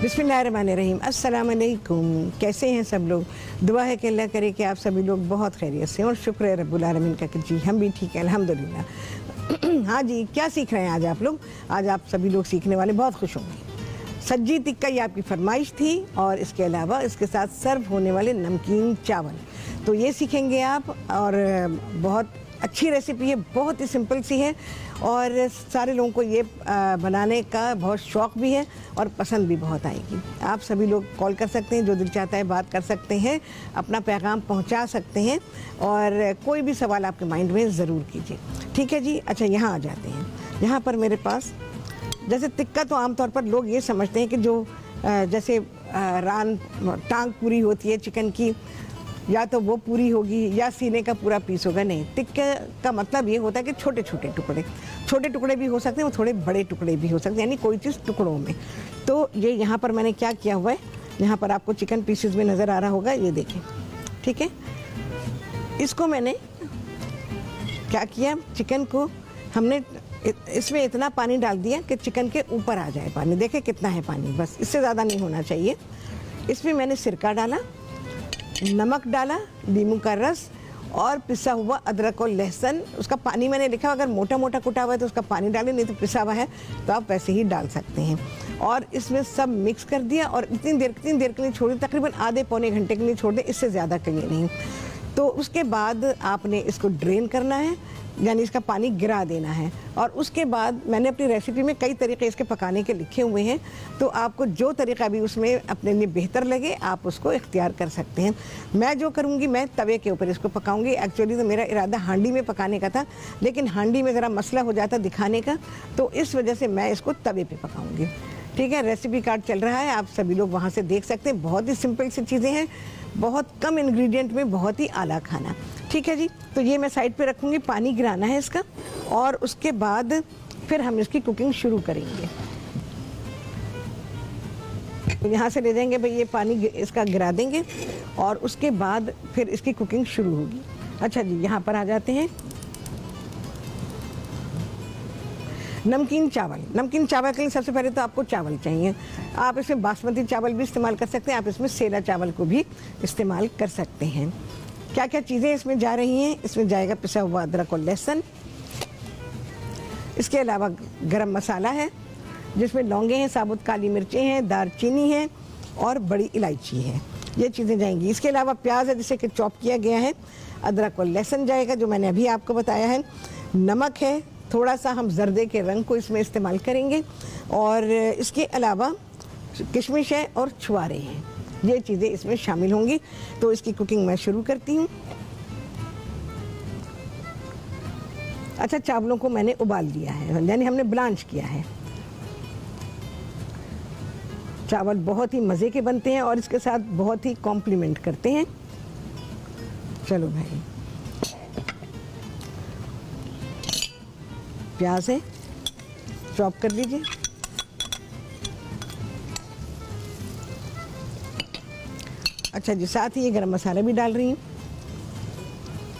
बिस्मिल्लाहिर्रहमानिर्रहीम। अस्सलाम वालेकुम। कैसे हैं सब लोग? दुआ है कि अल्लाह करे कि आप सभी लोग बहुत खैरियत से और शुक्र है रब्बुल आलमीन का कि जी हम भी ठीक हैं अल्हम्दुलिल्लाह। हाँ जी, क्या सीख रहे हैं आज आप लोग? आज आप सभी लोग सीखने वाले बहुत खुश होंगे। सज्जी टिक्का ये आपकी फरमाइश थी और इसके अलावा इसके साथ सर्व होने वाले नमकीन चावल, तो ये सीखेंगे आप। और बहुत अच्छी रेसिपी है, बहुत ही सिंपल सी है और सारे लोगों को ये बनाने का बहुत शौक़ भी है और पसंद भी बहुत आएगी। आप सभी लोग कॉल कर सकते हैं, जो दिल चाहता है बात कर सकते हैं, अपना पैगाम पहुंचा सकते हैं और कोई भी सवाल आपके माइंड में ज़रूर कीजिए। ठीक है जी। अच्छा, यहाँ आ जाते हैं। यहाँ पर मेरे पास जैसे टिक्का तो आमतौर पर लोग ये समझते हैं कि जो जैसे टांग पूरी होती है चिकन की, या तो वो पूरी होगी या सीने का पूरा पीस होगा। नहीं, टिक्के का मतलब ये होता है कि छोटे छोटे टुकड़े भी हो सकते हैं, वो थोड़े बड़े टुकड़े भी हो सकते हैं, यानी कोई चीज़ टुकड़ों में। तो ये यहाँ पर मैंने क्या किया हुआ है, यहाँ पर आपको चिकन पीसेस में नज़र आ रहा होगा, ये देखें। ठीक है, इसको मैंने क्या किया, चिकन को हमने इसमें इतना पानी डाल दिया कि चिकन के ऊपर आ जाए पानी। देखें कितना है पानी, बस इससे ज़्यादा नहीं होना चाहिए। इसमें मैंने सिरका डाला, नमक डाला, नींबू का रस और पिसा हुआ अदरक और लहसुन। उसका पानी मैंने लिखा, अगर मोटा मोटा कुटा हुआ है तो उसका पानी डालें, नहीं तो पिसा हुआ है तो आप वैसे ही डाल सकते हैं। और इसमें सब मिक्स कर दिया और इतनी देर के लिए छोड़ दिया, तकरीबन आधे पौने घंटे के लिए छोड़ दें, इससे ज़्यादा के लिए नहीं। तो उसके बाद आपने इसको ड्रेन करना है, यानी इसका पानी गिरा देना है। और उसके बाद मैंने अपनी रेसिपी में कई तरीके इसके पकाने के लिखे हुए हैं, तो आपको जो तरीका भी उसमें अपने लिए बेहतर लगे आप उसको इख्तियार कर सकते हैं। मैं जो करूँगी, मैं तवे के ऊपर इसको पकाऊंगी। एक्चुअली तो मेरा इरादा हांडी में पकाने का था, लेकिन हांडी में ज़रा मसला हो जाता दिखाने का, तो इस वजह से मैं इसको तवे पर पकाऊँगी। ठीक है, रेसिपी कार्ड चल रहा है, आप सभी लोग वहाँ से देख सकते हैं। बहुत ही सिंपल सी चीज़ें हैं, बहुत कम इंग्रेडिएंट में बहुत ही आला खाना। ठीक है जी। तो ये मैं साइड पे रखूँगी, पानी गिराना है इसका और उसके बाद फिर हम इसकी कुकिंग शुरू करेंगे। तो यहाँ से ले जाएंगे भाई, ये पानी इसका गिरा देंगे और उसके बाद फिर इसकी कुकिंग शुरू होगी। अच्छा जी, यहाँ पर आ जाते हैं। नमकीन चावल के लिए सबसे पहले तो आपको चावल चाहिए। आप इसमें बासमती चावल भी इस्तेमाल कर सकते हैं, आप इसमें सेला चावल को भी इस्तेमाल कर सकते हैं। क्या क्या चीज़ें इसमें जा रही हैं? इसमें जाएगा पिसा हुआ अदरक और लहसुन, इसके अलावा गरम मसाला है जिसमें लौंगे हैं, साबुत काली मिर्चें हैं, दालचीनी है और बड़ी इलायची है, ये चीज़ें जाएंगी। इसके अलावा प्याज है जिसे कि चॉप किया गया है, अदरक और लहसुन जाएगा जो मैंने अभी आपको बताया है, नमक है, थोड़ा सा हम जर्दे के रंग को इसमें इस्तेमाल करेंगे और इसके अलावा किशमिश है और छुआरे हैं, ये चीज़ें इसमें शामिल होंगी। तो इसकी कुकिंग मैं शुरू करती हूँ। अच्छा, चावलों को मैंने उबाल दिया है, यानी हमने ब्लांच किया है। चावल बहुत ही मज़े के बनते हैं और इसके साथ बहुत ही कॉम्प्लीमेंट करते हैं। चलो भाई, प्याज है, चॉप कर लीजिए। अच्छा जी, साथ ही ये गरम मसाला भी डाल रही हूँ,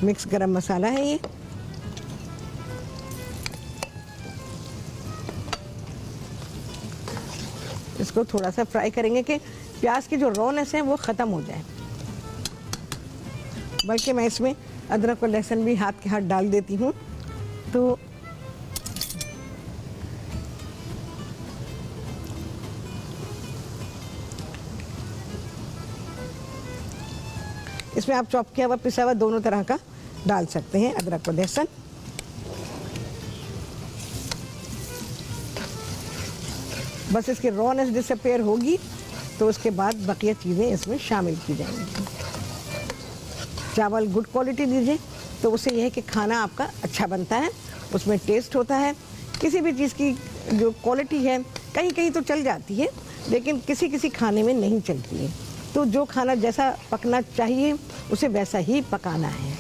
मिक्स गरम मसाला है ये। इसको थोड़ा सा फ्राई करेंगे कि प्याज की जो रॉनेस है वो ख़त्म हो जाए। बल्कि मैं इसमें अदरक और लहसुन भी हाथ के हाथ डाल देती हूँ, तो इसमें आप चॉप किया हुआ पिसा हुआ दोनों तरह का डाल सकते हैं, अदरक और लहसुन। बस इसकी रॉनेस डिसअपेयर होगी तो उसके बाद बकिया चीज़ें इसमें शामिल की जाएंगी। चावल गुड क्वालिटी लीजिए, तो उससे यह है कि खाना आपका अच्छा बनता है, उसमें टेस्ट होता है। किसी भी चीज़ की जो क्वालिटी है कहीं कहीं तो चल जाती है, लेकिन किसी किसी खाने में नहीं चलती है। तो जो खाना जैसा पकना चाहिए उसे वैसा ही पकाना है।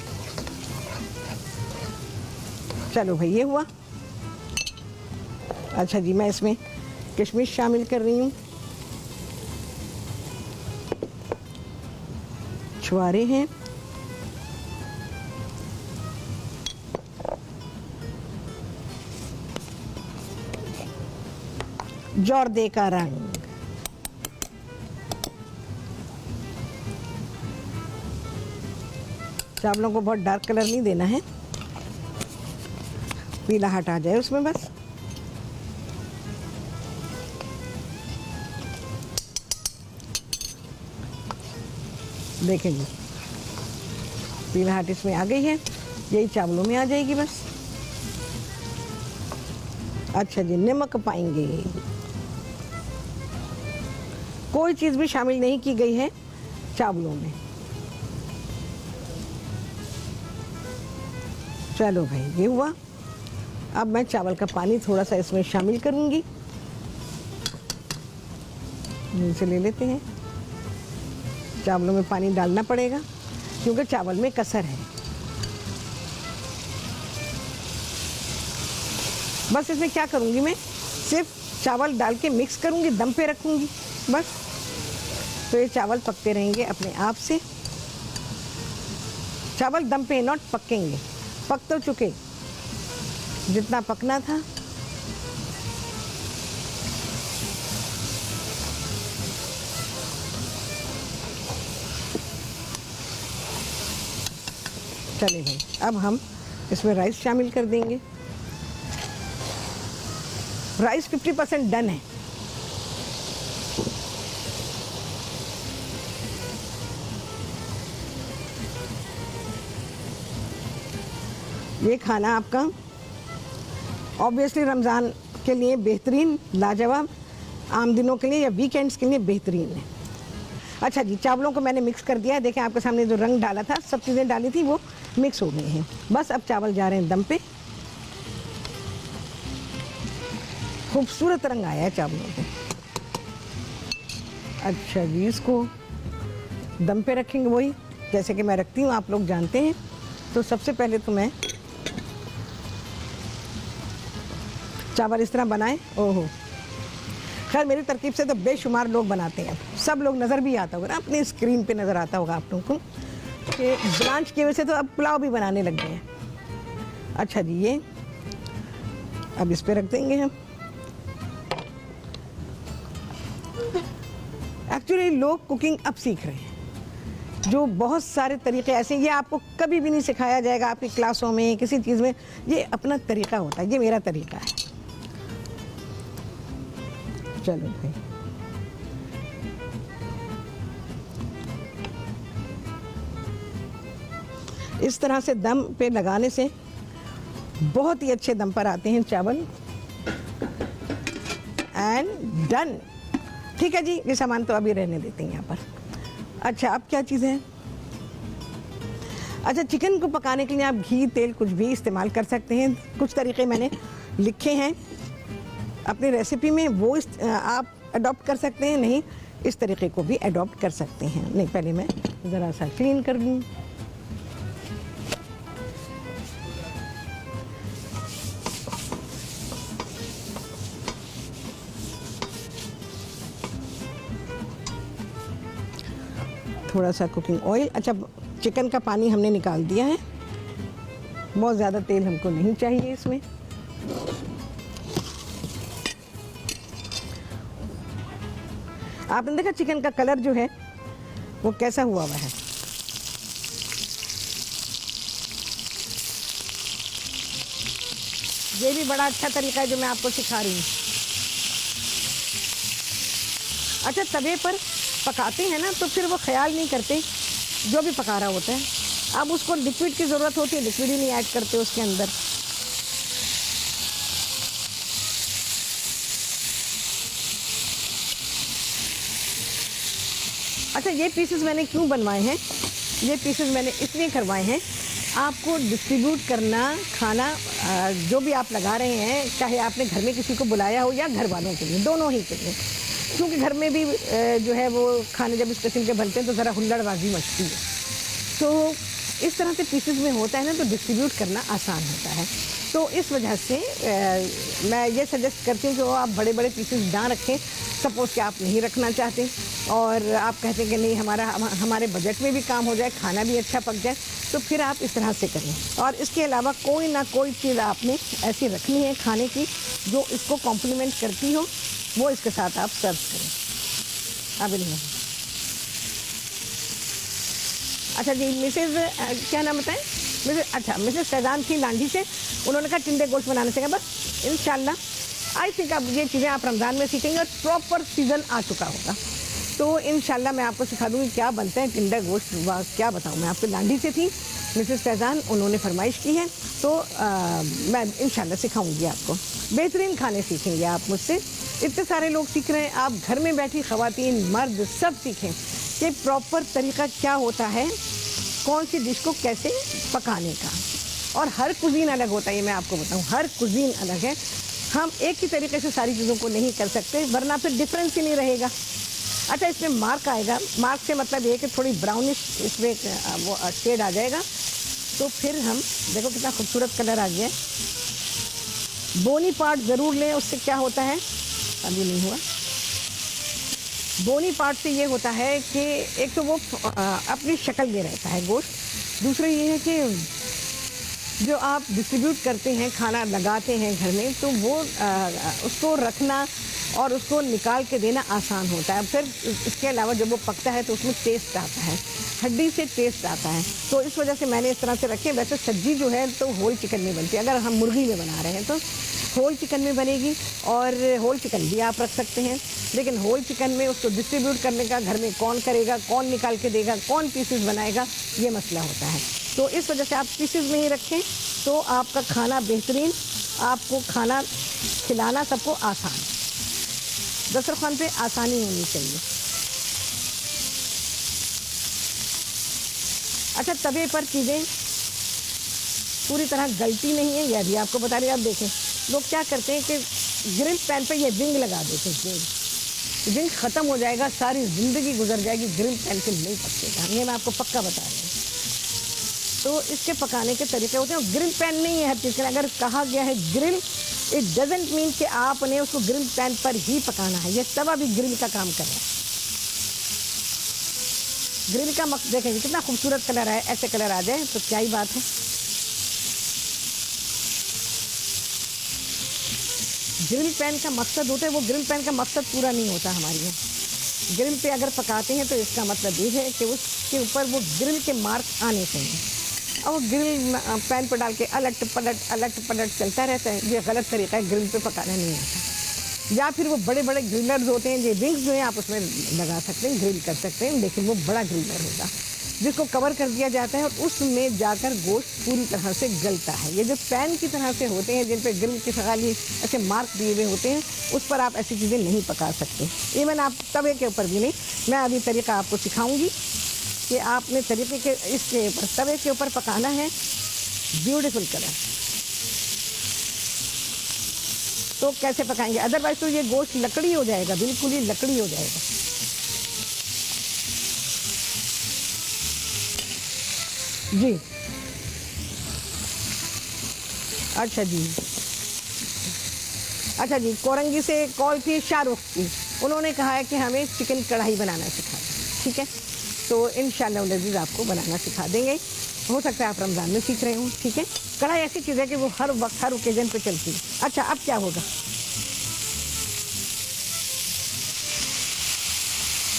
चलो भाई, ये हुआ। अच्छा जी, मैं इसमें किशमिश शामिल कर रही हूँ, छुआरे हैं, जर्दे का रंग, चावलों को बहुत डार्क कलर नहीं देना है, पीला हटा जाए उसमें बस। देखेंगे पीलाहट इसमें आ गई है, यही चावलों में आ जाएगी बस। अच्छा जी, नमक पाएंगे, कोई चीज़ भी शामिल नहीं की गई है चावलों में। चलो भाई, ये हुआ। अब मैं चावल का पानी थोड़ा सा इसमें शामिल करूंगी, इसे ले लेते हैं। चावलों में पानी डालना पड़ेगा क्योंकि चावल में कसर है। बस इसमें क्या करूंगी, मैं सिर्फ चावल डाल के मिक्स करूंगी, दम पे रखूंगी बस। तो ये चावल पकते रहेंगे अपने आप से। चावल दम पे नॉट पकेंगे, पक तो चुके जितना पकना था। चलिए भाई, अब हम इसमें राइस शामिल कर देंगे। राइस 50% डन है। ये खाना आपका ऑब्वियसली रमज़ान के लिए बेहतरीन, लाजवाब, आम दिनों के लिए या वीकेंड्स के लिए बेहतरीन है। अच्छा जी, चावलों को मैंने मिक्स कर दिया है। देखें आपके सामने जो रंग डाला था, सब चीज़ें डाली थी, वो मिक्स हो गई हैं। बस अब चावल जा रहे हैं दम पे। खूबसूरत रंग आया है चावलों पे। अच्छा जी, इसको दम पे रखेंगे वही जैसे कि मैं रखती हूँ, आप लोग जानते हैं। तो सबसे पहले तो मैं चावल इस तरह बनाएं। ओहो, खैर मेरी तरकीब से तो बेशुमार लोग बनाते हैं, सब लोग नज़र भी आता होगा ना, अपनी स्क्रीन पे नज़र आता होगा आप लोगों को कि ब्रांच की वजह से तो अब पुलाव भी बनाने लग गए हैं। अच्छा जी, ये अब इस पे रख देंगे हम। एक्चुअली लोग कुकिंग अब सीख रहे हैं, जो बहुत सारे तरीके ऐसे, ये आपको कभी भी नहीं सिखाया जाएगा आपकी क्लासों में, किसी चीज़ में। ये अपना तरीका होता है, ये मेरा तरीका है। चलो भाई, इस तरह से दम पे लगाने से बहुत ही अच्छे दम पर आते हैं चावल। And done. ठीक है जी, ये सामान तो अभी रहने देते हैं यहाँ पर। अच्छा, अब क्या चीज़ है? अच्छा, चिकन को पकाने के लिए आप घी, तेल कुछ भी इस्तेमाल कर सकते हैं। कुछ तरीके मैंने लिखे हैं अपनी रेसिपी में, वो आप अडॉप्ट कर सकते हैं, नहीं इस तरीके को भी अडॉप्ट कर सकते हैं। नहीं, पहले मैं ज़रा सा क्लीन कर लूँ। थोड़ा सा कुकिंग ऑयल। अच्छा, चिकन का पानी हमने निकाल दिया है, बहुत ज़्यादा तेल हमको नहीं चाहिए इसमें। आपने देखा चिकन का कलर जो है वो कैसा हुआ है। ये भी बड़ा अच्छा तरीका है जो मैं आपको सिखा रही हूँ। अच्छा, तवे पर पकाते हैं ना तो फिर वो ख्याल नहीं करते जो भी पका रहा होता है। अब उसको लिक्विड की ज़रूरत होती है, लिक्विड ही नहीं ऐड करते उसके अंदर। अच्छा, ये पीसेस मैंने क्यों बनवाए हैं? ये पीसेस मैंने इसलिए करवाए हैं, आपको डिस्ट्रीब्यूट करना खाना, जो भी आप लगा रहे हैं, चाहे आपने घर में किसी को बुलाया हो या घर वालों के लिए, दोनों ही के लिए। क्योंकि घर में भी जो है वो खाने जब इस किस्म के बनते हैं तो ज़रा हुल्लड़बाजी मचती है। तो इस तरह से पीसेस में होता है ना, तो डिस्ट्रीब्यूट करना आसान होता है। तो इस वजह से मैं ये सजेस्ट करती हूँ कि वो आप बड़े बड़े पीसेस ना रखें। सपोज़ कि आप नहीं रखना चाहते और आप कहते हैं कि नहीं, हमारे बजट में भी काम हो जाए, खाना भी अच्छा पक जाए, तो फिर आप इस तरह से करें। और इसके अलावा कोई ना कोई चीज़ आपने ऐसी रखनी है खाने की जो इसको कॉम्प्लीमेंट करती हो, वो इसके साथ आप सर्व करें। अब नहीं, अच्छा जी, मिसेज क्या नाम बताएं? मिसेज फैजान थी लांडी से, उन्होंने कहा टिंडे गोश्त बनाने से बस इंशाल्लाह आई थिंक अब ये चीज़ें आप रमज़ान में सीखेंगे और प्रॉपर सीज़न आ चुका होगा तो इंशाल्लाह मैं आपको सिखा दूँगी क्या बनते हैं टिंडे गोश्त। क्या बताऊँ मैं आपको, लांडी से थी मिसेस फैजान, उन्होंने फरमाइश की है तो मैं इंशाल्लाह सिखाऊंगी आपको। बेहतरीन खाने सीखेंगे आप मुझसे, इतने सारे लोग सीख रहे हैं, आप घर में बैठी ख़वातीन मर्द सब सीखें कि प्रॉपर तरीका क्या होता है कौन सी डिश को कैसे पकाने का। और हर कुजीन अलग होता है, ये मैं आपको बताऊँ, हर कुजीन अलग है। हम एक ही तरीके से सारी चीज़ों को नहीं कर सकते वरना फिर डिफरेंस ही नहीं रहेगा। अच्छा, इसमें मार्क आएगा, मार्क से मतलब ये कि थोड़ी ब्राउनिश इसमें वो शेड आ जाएगा तो फिर हम देखो कितना खूबसूरत कलर आ गया। बोनी पार्ट ज़रूर लें, उससे क्या होता है, अभी नहीं हुआ। बोनी पार्ट से ये होता है कि एक तो वो अपनी शक्ल में रहता है गोश्त, दूसरा ये है कि जो आप डिस्ट्रीब्यूट करते हैं, खाना लगाते हैं घर में, तो वो उसको रखना और उसको निकाल के देना आसान होता है। फिर इसके अलावा जब वो पकता है तो उसमें टेस्ट आता है, हड्डी से टेस्ट आता है, तो इस वजह से मैंने इस तरह से रखे। वैसे सब्जी जो है तो होल चिकन में बनती है, अगर हम मुर्गी में बना रहे हैं तो होल चिकन में बनेगी और होल चिकन भी आप रख सकते हैं, लेकिन होल चिकन में उसको डिस्ट्रीब्यूट करने का घर में कौन करेगा, कौन निकाल के देगा, कौन पीसेस बनाएगा, ये मसला होता है। तो इस वजह से आप पीसेस में ही रखें तो आपका खाना बेहतरीन, आपको खाना खिलाना सबको आसान, दस्तरखान पे आसानी होनी चाहिए। अच्छा, तवे पर चीज़ें पूरी तरह गलती नहीं है, यह भी आपको बता रही। आप देखें लोग क्या करते हैं कि ग्रिल पैन पे ये विंग लगा देते हैं, विंग ख़त्म हो जाएगा, सारी ज़िंदगी गुजर जाएगी, ग्रिल पैन पे नहीं पकेगा, ये मैं आपको पक्का बता रही हूँ। तो इसके पकाने के तरीके होते हैं, ग्रिल पैन नहीं है हर चीज़ के लिए। अगर कहा गया है ग्रिल, इट डजेंट मीन कि आपने उसको ग्रिल पैन पर ही पकाना है, ये तवा भी ग्रिल का काम कर रहा है। ग्रिल का मकसद देखेंगे कितना खूबसूरत कलर है, ऐसे कलर आ जाए तो क्या ही बात है। ग्रिल पैन का मकसद होता है, वो ग्रिल पैन का मकसद पूरा नहीं होता हमारे यहाँ। ग्रिल पे अगर पकाते हैं तो इसका मतलब ये है कि उसके ऊपर वो ग्रिल के मार्क आने चाहिए, और ग्रिल पैन पर डाल के अलट पलट चलता रहता है, ये गलत तरीका है, ग्रिल पे पकाना नहीं आता। या फिर वो बड़े बड़े ग्रिलर्स होते हैं, ये विंग्स जो हैं आप उसमें लगा सकते हैं, ग्रिल कर सकते हैं, लेकिन वो बड़ा ग्रिलर होगा जिसको कवर कर दिया जाता है और उसमें जाकर गोश्त पूरी तरह से गलता है। ये जो पैन की तरह से होते हैं जिन पे ग्रिल के खाली ऐसे मार्क दिए हुए होते हैं, उस पर आप ऐसी चीज़ें नहीं पका सकते। इवन आप तवे के ऊपर भी नहीं। मैं अभी तरीका आपको सिखाऊंगी कि आपने तरीके के इसके ऊपर तवे के ऊपर पकाना है। ब्यूटीफुल कलर तो कैसे पकाएंगे, अदरवाइज तो ये गोश्त लकड़ी हो जाएगा, बिल्कुल ही लकड़ी हो जाएगा। जी अच्छा जी, कोरंगी से कॉल थी शाहरुख की, उन्होंने कहा है कि हमें चिकन कढ़ाई बनाना सिखा दें। ठीक है, तो इंशाल्लाह लजीज आपको बनाना सिखा देंगे। हो सकता है आप रमज़ान में सीख रहे हो। ठीक है, कढ़ाई ऐसी चीज़ है कि वो हर वक्त हर ओकेजन पे चलती है। अच्छा, अब क्या होगा,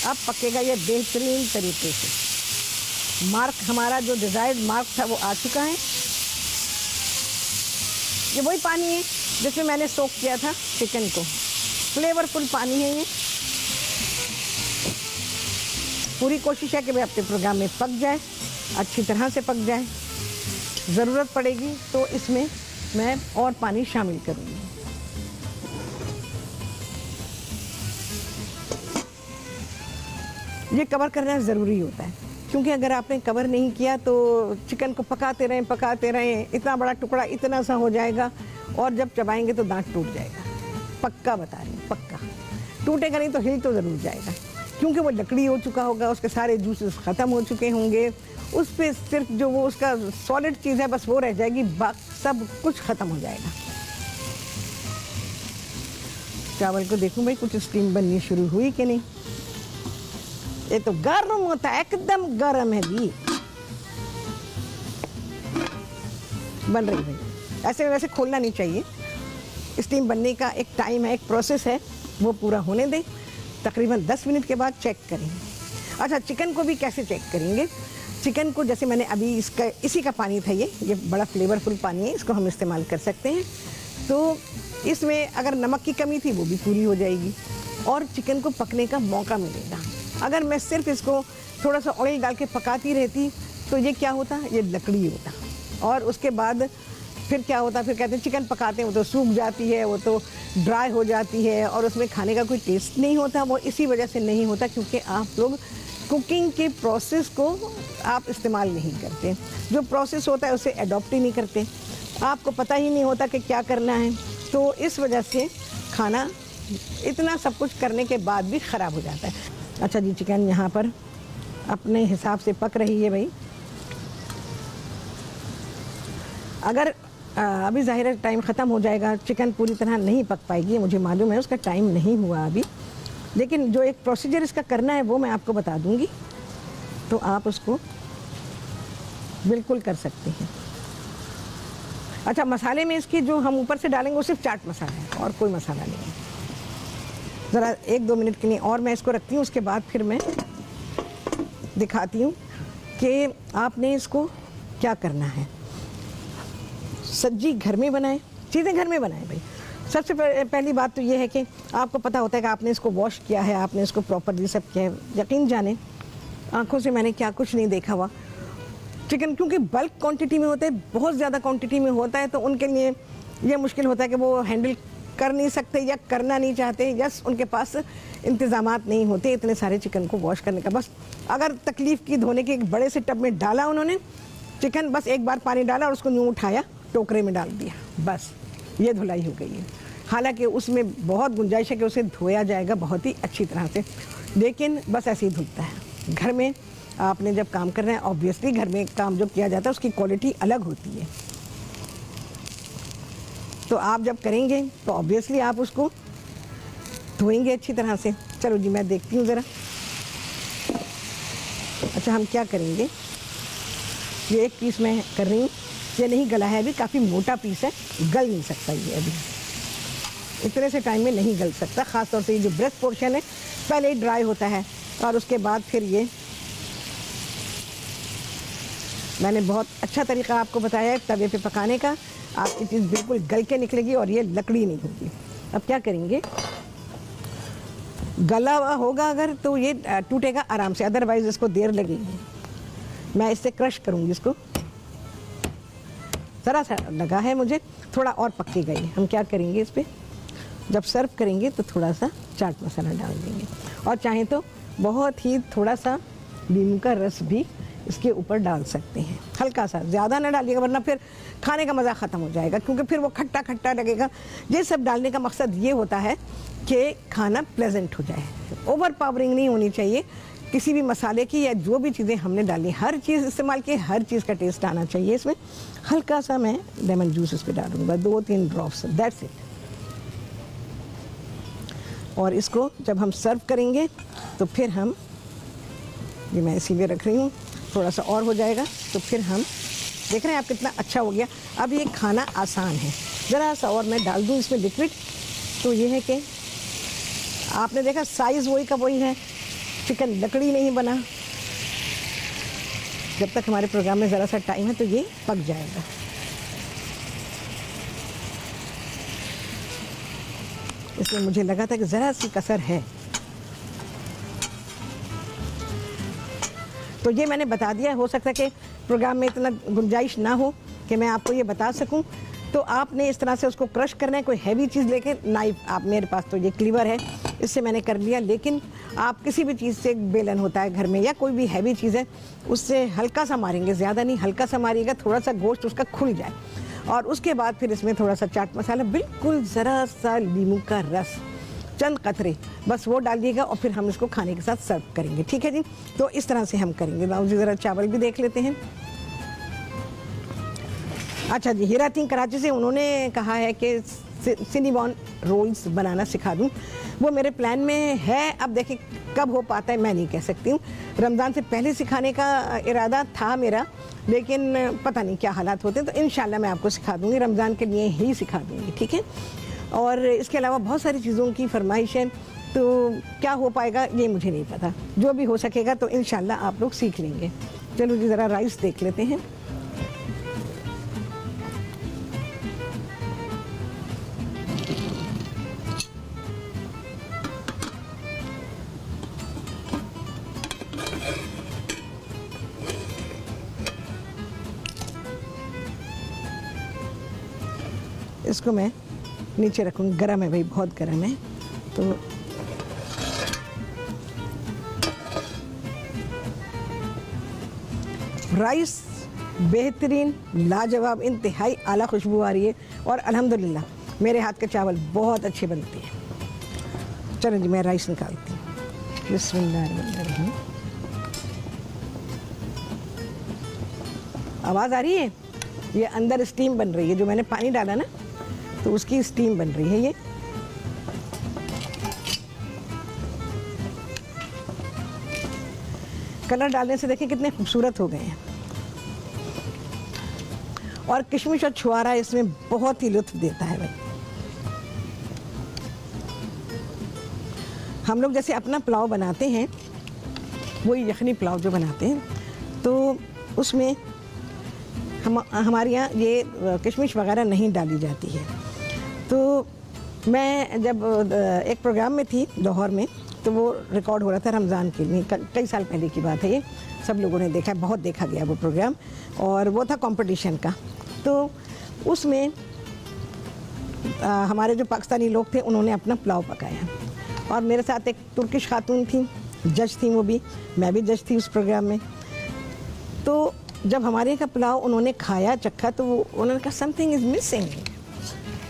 अब पकेगा ये बेहतरीन तरीके से। मार्क हमारा जो डिज़ायर्ड मार्क था वो आ चुका है। ये वही पानी है जिसमें मैंने सोक किया था चिकन को, फ्लेवरफुल पानी है ये। पूरी कोशिश है कि भाई अपने प्रोग्राम में पक जाए, अच्छी तरह से पक जाए। ज़रूरत पड़ेगी तो इसमें मैं और पानी शामिल करूँगी। ये कवर करना ज़रूरी होता है, क्योंकि अगर आपने कवर नहीं किया तो चिकन को पकाते रहें, इतना बड़ा टुकड़ा इतना सा हो जाएगा और जब चबाएंगे तो दांत टूट जाएगा। पक्का बता रही हूँ, पक्का टूटेगा नहीं तो हिल तो ज़रूर जाएगा, क्योंकि वो लकड़ी हो चुका होगा, उसके सारे जूसेस ख़त्म हो चुके होंगे, उस पर सिर्फ जो वो उसका सॉलिड चीज़ है बस वो रह जाएगी, बाकी सब कुछ ख़त्म हो जाएगा। चावल को देखूँ भाई कुछ स्टीम बननी शुरू हुई कि नहीं। ये तो गर्म होता है, एकदम गर्म है जी, बन रही भाई। ऐसे वैसे खोलना नहीं चाहिए, स्टीम बनने का एक टाइम है, एक प्रोसेस है, वो पूरा होने दें। तकरीबन 10 मिनट के बाद चेक करेंगे। अच्छा, चिकन को भी कैसे चेक करेंगे, चिकन को जैसे मैंने अभी इसी का पानी था, ये बड़ा फ्लेवरफुल पानी है, इसको हम इस्तेमाल कर सकते हैं। तो इसमें अगर नमक की कमी थी वो भी पूरी हो जाएगी और चिकन को पकने का मौका मिलेगा। अगर मैं सिर्फ इसको थोड़ा सा ऑयल डाल के पकाती रहती तो ये क्या होता, ये लकड़ी होता, और उसके बाद फिर क्या होता, फिर कहते हैं चिकन पकाते हैं वो तो सूख जाती है, वो तो ड्राई हो जाती है और उसमें खाने का कोई टेस्ट नहीं होता। वो इसी वजह से नहीं होता क्योंकि आप लोग कुकिंग के प्रोसेस को आप इस्तेमाल नहीं करते, जो प्रोसेस होता है उसे अडॉप्ट ही नहीं करते, आपको पता ही नहीं होता कि क्या करना है। तो इस वजह से खाना इतना सब कुछ करने के बाद भी ख़राब हो जाता है। अच्छा जी, चिकन यहाँ पर अपने हिसाब से पक रही है भाई। अगर अभी ज़ाहिर है टाइम ख़त्म हो जाएगा, चिकन पूरी तरह नहीं पक पाएगी, मुझे मालूम है, उसका टाइम नहीं हुआ अभी, लेकिन जो एक प्रोसीजर इसका करना है वो मैं आपको बता दूंगी, तो आप उसको बिल्कुल कर सकते हैं। अच्छा, मसाले में इसकी जो हम ऊपर से डालेंगे वो सिर्फ चाट मसाला है और कोई मसाला नहीं है। ज़रा 1-2 मिनट के लिए और मैं इसको रखती हूँ, उसके बाद फिर मैं दिखाती हूँ कि आपने इसको क्या करना है। सब्जी घर में बनाएं, चीज़ें घर में बनाएं भाई। सबसे पहली बात तो ये है कि आपको पता होता है कि आपने इसको वॉश किया है, आपने इसको प्रॉपरली सब किया है। यकीन जाने आंखों से मैंने क्या कुछ नहीं देखा हुआ चिकन, क्योंकि बल्क क्वांटिटी में होता है, बहुत ज़्यादा क्वांटिटी में होता है, तो उनके लिए ये मुश्किल होता है कि वो हैंडल कर नहीं सकते या करना नहीं चाहते, या उनके पास इंतज़ामात नहीं होते इतने सारे चिकन को वॉश करने का। बस अगर तकलीफ़ की धोने के एक बड़े से टब में डाला उन्होंने चिकन, बस एक बार पानी डाला और उसको यूँ उठाया, टोकरे में डाल दिया, बस ये धुलाई हो गई है। हालांकि उसमें बहुत गुंजाइश है कि उसे धोया जाएगा बहुत ही अच्छी तरह से, लेकिन बस ऐसे ही धुलता है। घर में आपने जब काम कर रहे हैं, ऑब्वियसली घर में काम जो किया जाता है उसकी क्वालिटी अलग होती है, तो आप जब करेंगे तो ऑब्वियसली आप उसको धोएंगे अच्छी तरह से। चलो जी, मैं देखती हूँ ज़रा। अच्छा, हम क्या करेंगे, ये एक पीस मैं कर रही हूँ, ये नहीं गला है अभी, काफ़ी मोटा पीस है, गल नहीं सकता ये अभी, इतने से टाइम में नहीं गल सकता। ख़ास तौर से ये जो ब्रेस्ट पोर्शन है पहले ही ड्राई होता है और उसके बाद फिर ये मैंने बहुत अच्छा तरीका आपको बताया है तवे पे पकाने का, आपकी चीज़ बिल्कुल गल के निकलेगी और ये लकड़ी नहीं होगी। अब क्या करेंगे, गला हुआ होगा अगर तो ये टूटेगा आराम से, अदरवाइज़ इसको देर लगेगी। मैं इससे क्रश करूँगी इसको, ज़रा सा लगा है मुझे, थोड़ा और पकेगा ये। हम क्या करेंगे, इस पर जब सर्व करेंगे तो थोड़ा सा चाट मसाला डाल देंगे, और चाहें तो बहुत ही थोड़ा सा नींबू का रस भी इसके ऊपर डाल सकते हैं, हल्का सा, ज़्यादा ना डालिएगा वरना फिर खाने का मज़ा ख़त्म हो जाएगा, क्योंकि फिर वो खट्टा खट्टा लगेगा। ये सब डालने का मकसद ये होता है कि खाना प्लेजेंट हो जाए, ओवर पावरिंग नहीं होनी चाहिए किसी भी मसाले की, या जो भी चीज़ें हमने डाली हर चीज़ इस्तेमाल की, हर चीज़ का टेस्ट आना चाहिए इसमें। हल्का सा मैं लेमन जूस इस पर डालूँगा, 2-3 ड्रॉप्स, दैट्स इट। और इसको जब हम सर्व करेंगे तो फिर हम, ये मैं इसीलिए रख रही हूँ, थोड़ा सा और हो जाएगा तो फिर हम देख रहे हैं आप कितना अच्छा हो गया। अब ये खाना आसान है, ज़रा सा और मैं डाल दूँ इसमें लिक्विड, तो ये है कि आपने देखा साइज़ वही का वही है, चिकन लकड़ी नहीं बना। जब तक हमारे प्रोग्राम में ज़रा सा टाइम है तो ये पक जाएगा। इसमें मुझे लगा था कि ज़रा सी कसर है, तो ये मैंने बता दिया। हो सकता है कि प्रोग्राम में इतना गुंजाइश ना हो कि मैं आपको ये बता सकूं, तो आपने इस तरह से उसको क्रश करना है। कोई हैवी चीज़ लेके, नाइफ, आप, मेरे पास तो ये क्लीवर है, इससे मैंने कर लिया, लेकिन आप किसी भी चीज़ से, बेलन होता है घर में या कोई भी हैवी चीज़ है, उससे हल्का सा मारेंगे, ज़्यादा नहीं, हल्का सा मारिएगा, थोड़ा सा गोश्त उसका खुल जाए। और उसके बाद फिर इसमें थोड़ा सा चाट मसाला, बिल्कुल ज़रा सा नींबू का रस, चंद कतरे, बस वो डाल दिएगा और फिर हम इसको खाने के साथ सर्व करेंगे। ठीक है जी, तो इस तरह से हम करेंगे। लाओ जी, ज़रा चावल भी देख लेते हैं। अच्छा जी, हीरा सिंह कराची से, उन्होंने कहा है कि सिनेमॉन रोल्स बनाना सिखा दूं। वो मेरे प्लान में है, अब देखें कब हो पाता है मैं नहीं कह सकती हूँ। रमज़ान से पहले सिखाने का इरादा था मेरा, लेकिन पता नहीं क्या हालात होते हैं, तो इंशाल्लाह मैं आपको सिखा दूँगी, रमज़ान के लिए ही सिखा दूँगी। ठीक है, और इसके अलावा बहुत सारी चीज़ों की फरमाइश है, तो क्या हो पाएगा ये मुझे नहीं पता, जो भी हो सकेगा तो इंशाल्लाह आप लोग सीख लेंगे। चलो जी ज़रा राइस देख लेते हैं। इसको मैं नीचे रखूँगी, गर्म है भाई, बहुत गर्म है। तो राइस बेहतरीन, लाजवाब, इंतहाई आला खुशबू आ रही है और अल्हम्दुलिल्लाह मेरे हाथ के चावल बहुत अच्छे बनते हैं। चलो जी मैं राइस निकालती हूँ। बिस्मिल्लाहिर्रहमानिर्रहीम। आवाज़ आ रही है? ये अंदर स्टीम बन रही है, जो मैंने पानी डाला ना तो उसकी स्टीम बन रही है ये। कलर डालने से देखिए कितने खूबसूरत हो गए हैं। और किशमिश और छुआरा इसमें बहुत ही लुत्फ देता है भाई। हम लोग जैसे अपना पुलाव बनाते हैं, वही यखनी पुलाव जो बनाते हैं, तो उसमें हमारे यहाँ ये किशमिश वगैरह नहीं डाली जाती है। तो मैं जब एक प्रोग्राम में थी लाहौर में, तो वो रिकॉर्ड हो रहा था रमज़ान के लिए, कई साल पहले की बात है ये, सब लोगों ने देखा, बहुत देखा गया वो प्रोग्राम, और वो था कंपटीशन का। तो उसमें हमारे जो पाकिस्तानी लोग थे उन्होंने अपना पुलाव पकाया, और मेरे साथ एक तुर्किश खातून थी, जज थी वो भी, मैं भी जज थी उस प्रोग्राम में। तो जब हमारे यहाँ का पुलाव उन्होंने खाया, चखा, तो उन्होंने कहा समथिंग इज़ मिसिंग।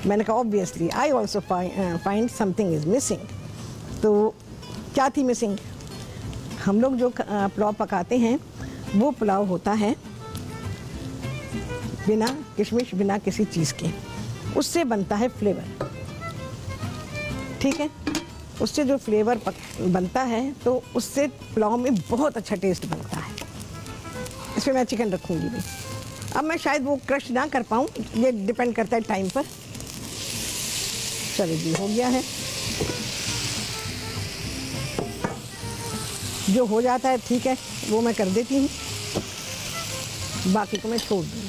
मैंने कहा obviously I also find something is missing. तो क्या थी मिसिंग? हम लोग जो पुलाव पकाते हैं वो पुलाव होता है बिना किशमिश, बिना किसी चीज़ के, उससे बनता है फ्लेवर, ठीक है? उससे जो फ्लेवर बनता है तो उससे पुलाव में बहुत अच्छा टेस्ट बनता है। इसमें मैं चिकन रखूँगी भी। अब मैं शायद वो क्रश ना कर पाऊँ, ये डिपेंड करता है टाइम पर। चलो जी हो गया है, जो हो जाता है ठीक है, वो मैं कर देती हूँ, बाकी को मैं छोड़ दूँगी।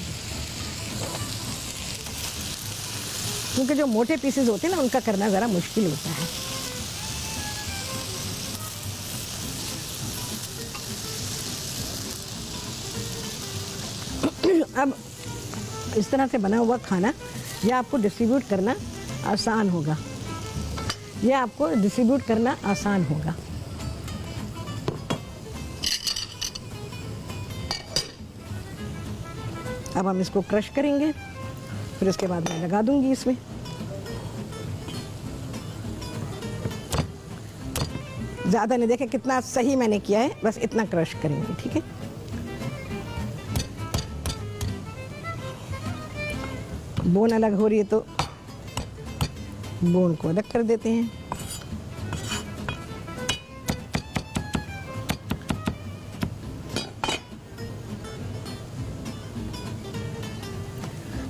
क्योंकि जो मोटे पीसेस होते हैं ना, उनका करना ज़रा मुश्किल होता है। अब इस तरह से बना हुआ खाना ये आपको डिस्ट्रीब्यूट करना आसान होगा, ये आपको डिस्ट्रीब्यूट करना आसान होगा। अब हम इसको क्रश करेंगे, फिर इसके बाद मैं लगा दूंगी इसमें। ज़्यादा नहीं, देखें कितना सही मैंने किया है, बस इतना क्रश करेंगे, ठीक है? बोन अलग हो रही है तो बोन को अलग कर देते हैं।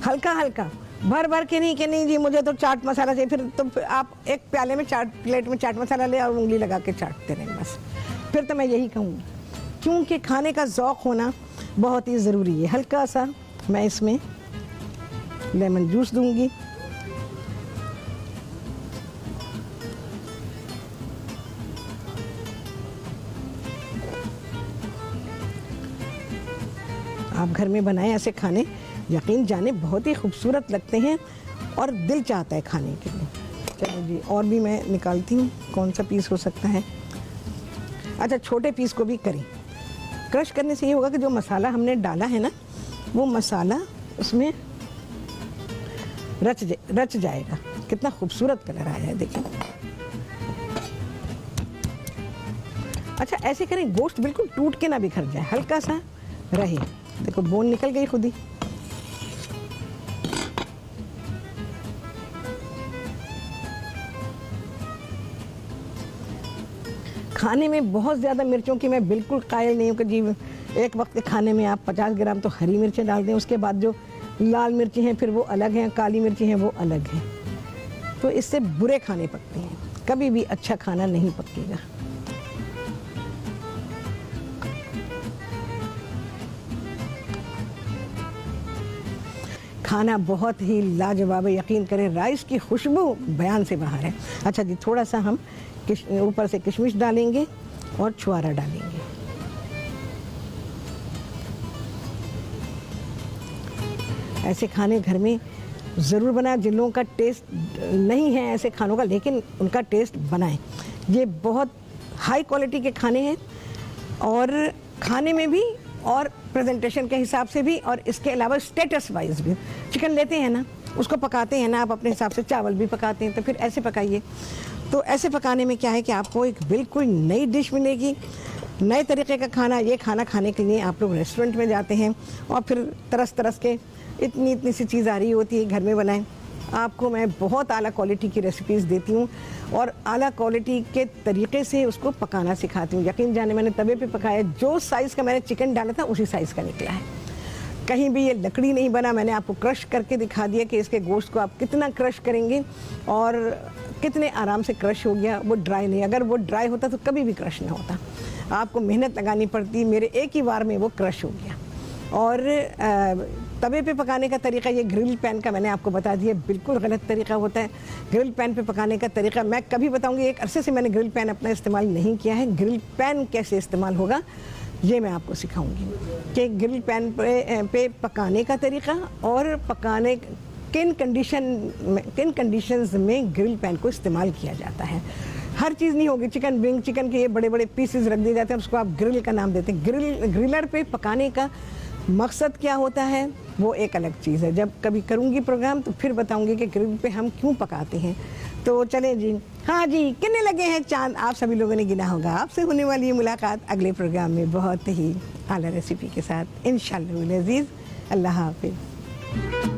हल्का हल्का, भर भर के नहीं कि नहीं जी मुझे तो चाट मसाला चाहिए, फिर तो आप एक प्याले में प्लेट में चाट मसाला ले और उंगली लगा के चाटते रहें बस। फिर तो मैं यही कहूँगी, क्योंकि खाने का ज़ौक़ होना बहुत ही ज़रूरी है। हल्का सा मैं इसमें लेमन जूस दूंगी, आप घर में बनाएं ऐसे खाने, यकीन जाने बहुत ही खूबसूरत लगते हैं और दिल चाहता है खाने के लिए। चलो जी और भी मैं निकालती हूँ, कौन सा पीस हो सकता है। अच्छा छोटे पीस को भी करें, क्रश करने से ये होगा कि जो मसाला हमने डाला है ना, वो मसाला उसमें रच जाएगा। कितना खूबसूरत कलर आया है देखिए। अच्छा ऐसे करें, गोश्त बिल्कुल टूट के ना बिखर जाए, हल्का सा रहे। देखो बोन निकल गई खुद ही। खाने में बहुत ज़्यादा मिर्चों की मैं बिल्कुल कायल नहीं हूँ कि जी एक वक्त के खाने में आप 50 ग्राम तो हरी मिर्चें डाल दें, उसके बाद जो लाल मिर्ची हैं फिर वो अलग हैं, काली मिर्ची हैं वो अलग हैं, तो इससे बुरे खाने पकते हैं, कभी भी अच्छा खाना नहीं पकेगा। खाना बहुत ही लाजवाब है, यकीन करें राइस की खुशबू बयान से बाहर है। अच्छा जी, थोड़ा सा हम ऊपर से किशमिश डालेंगे और छुआरा डालेंगे। ऐसे खाने घर में ज़रूर बनाएं। जिन लोगों का टेस्ट नहीं है ऐसे खानों का, लेकिन उनका टेस्ट बनाएं। ये बहुत हाई क्वालिटी के खाने हैं, और खाने में भी और प्रेजेंटेशन के हिसाब से भी, और इसके अलावा स्टेटस वाइज भी। चिकन लेते हैं ना, उसको पकाते हैं ना आप अपने हिसाब से, चावल भी पकाते हैं, तो फिर ऐसे पकाइए। तो ऐसे पकाने में क्या है कि आपको एक बिल्कुल नई डिश मिलेगी, नए तरीके का खाना। ये खाना खाने के लिए आप लोग रेस्टोरेंट में जाते हैं और फिर तरस तरस के इतनी सी चीज़ आ रही होती है, घर में बनाएं। आपको मैं बहुत आला क्वालिटी की रेसिपीज़ देती हूँ और आला क्वालिटी के तरीके से उसको पकाना सिखाती हूँ। यकीन जाने, मैंने तवे पे पकाया, जो साइज़ का मैंने चिकन डाला था उसी साइज़ का निकला है। कहीं भी ये लकड़ी नहीं बना। मैंने आपको क्रश करके दिखा दिया कि इसके गोश्त को आप कितना क्रश करेंगे और कितने आराम से क्रश हो गया, वो ड्राई नहीं। अगर वो ड्राई होता तो कभी भी क्रश ना होता, आपको मेहनत लगानी पड़ती। मेरे एक ही बार में वो क्रश हो गया। और तवे पे पकाने का तरीका, ये ग्रिल पैन का मैंने आपको बता दिया, बिल्कुल गलत तरीका होता है। ग्रिल पैन पे पकाने का तरीका मैं कभी बताऊंगी। एक अरसे से मैंने ग्रिल पैन अपना इस्तेमाल नहीं किया है। ग्रिल पैन कैसे इस्तेमाल होगा ये मैं आपको सिखाऊंगी कि ग्रिल पैन पे पकाने का तरीका, और पकाने किन कंडीशंस में ग्रिल पैन को इस्तेमाल किया जाता है। हर चीज़ नहीं होगी। चिकन विंग, चिकन के ये बड़े बड़े पीसेस रख दिए जाते हैं, उसको आप ग्रिल का नाम देते हैं। ग्रिलर पे पकाने का मकसद क्या होता है वो एक अलग चीज़ है। जब कभी करूँगी प्रोग्राम तो फिर बताऊँगी कि ग्रिल पे हम क्यों पकाते हैं। तो चलें जी, हाँ जी, कितने लगे हैं चांद, आप सभी लोगों ने गिना होगा। आपसे होने वाली है मुलाकात अगले प्रोग्राम में बहुत ही आला रेसिपी के साथ, इंशाअल्लाह अज़ीज़। अल्लाह हाफ़िज़।